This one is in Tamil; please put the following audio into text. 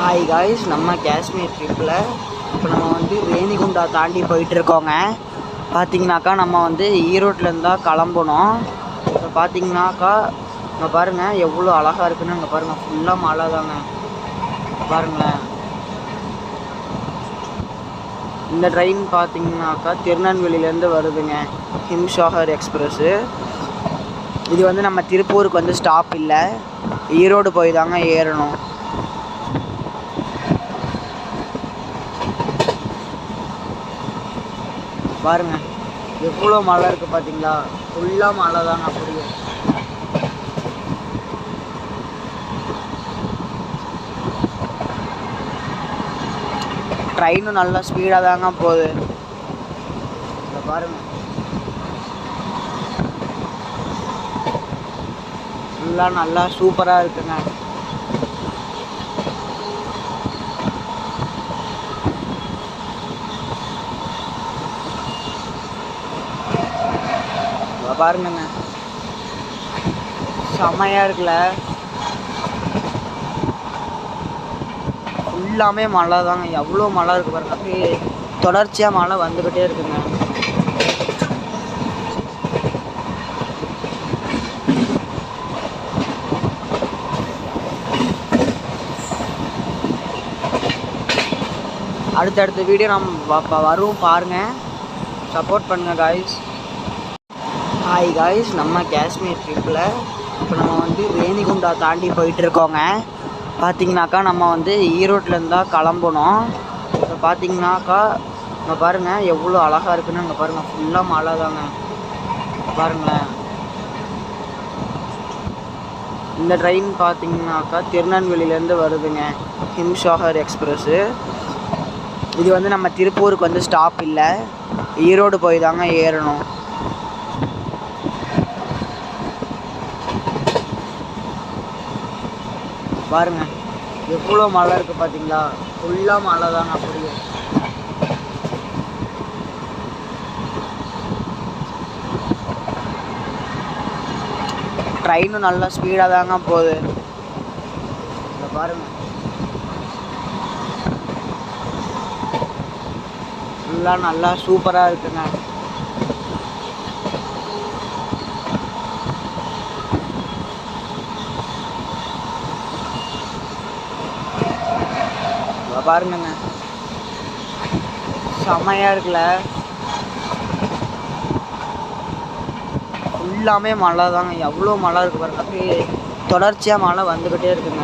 ஹாய் காய்ஸ், நம்ம காஷ்மீர் ட்ரிப்பில் இப்போ நம்ம வந்து ரேணிகுண்டா தாண்டி போயிட்டுருக்கோங்க. பார்த்தீங்கன்னாக்கா நம்ம வந்து ஈரோட்லேருந்து தான் கிளம்பணும். இப்போ பார்த்தீங்கன்னாக்கா இங்கே பாருங்கள் எவ்வளோ அழகாக இருக்குன்னு. இங்கே பாருங்கள் ஃபுல்லாக மழை தாங்க. பாருங்களேன், இந்த ட்ரெயின் பார்த்தீங்கன்னாக்கா திருநெல்வேலியிலேருந்து வருதுங்க, ஹிம்சாகர் எக்ஸ்பிரஸ்ஸு. இது வந்து நம்ம திருப்பூருக்கு வந்து ஸ்டாப் இல்லை, ஈரோடு போய் தாங்க ஏறணும். பாருங்க எவ்வளோ மழை இருக்குது பார்த்தீங்களா, ஃபுல்லாக மழை தாங்க. அப்படியே ட்ரெயினும் நல்லா ஸ்பீடாக தாங்க போகுது. இதை பாருங்க, ஃபுல்லாக நல்லா சூப்பராக இருக்குங்க. பாருங்கண்ணே, செம்மையாக இருக்குல்ல. ஃபுல்லாமே மழை தாங்க. எவ்வளோ மழை இருக்குது பாருங்க, அப்படியே தொடர்ச்சியாக மழை வந்துக்கிட்டே இருக்குங்க. அடுத்தடுத்த வீடியோ நம்ம வரும் பாருங்கள், சப்போர்ட் பண்ணுங்கள் காய்ஸ். ஹாய் காய்ஸ், நம்ம காஷ்மீர் ட்ரிப்பில் இப்போ நம்ம வந்து ரேணிகுண்டா தாண்டி போயிட்டுருக்கோங்க. பார்த்தீங்கன்னாக்கா நம்ம வந்து ஈரோட்லேருந்து தான் கிளம்பணும். இப்போ பார்த்தீங்கன்னாக்கா இங்கே பாருங்கள் எவ்வளோ அழகாக இருக்குன்னு. இங்கே பாருங்கள் ஃபுல்லாக மழை தாங்க. பாருங்களேன், இந்த ட்ரெயின் பார்த்தீங்கன்னாக்கா திருநெல்வேலியிலேருந்து வருதுங்க, ஹிம்சாகர் எக்ஸ்பிரஸ்ஸு. இது வந்து நம்ம திருப்பூருக்கு வந்து ஸ்டாப் இல்லை, ஈரோடு போய் தாங்க ஏறணும். பாருங்க எவ்வளோ மழை இருக்குது பார்த்தீங்களா, ஃபுல்லாக மழை தாங்க. அப்படியே ட்ரெயினும் நல்லா ஸ்பீடாக தாங்க போகுது. இதை பாருங்க, ஃபுல்லாக நல்லா சூப்பராக இருக்குங்க. பாருங்கண்ணே, செம்மையாக இருக்குல்ல. ஃபுல்லாமே மழை தாங்க. எவ்வளோ மழை இருக்குது பாருங்க, அப்படியே தொடர்ச்சியாக மழை வந்துக்கிட்டே இருக்குங்க.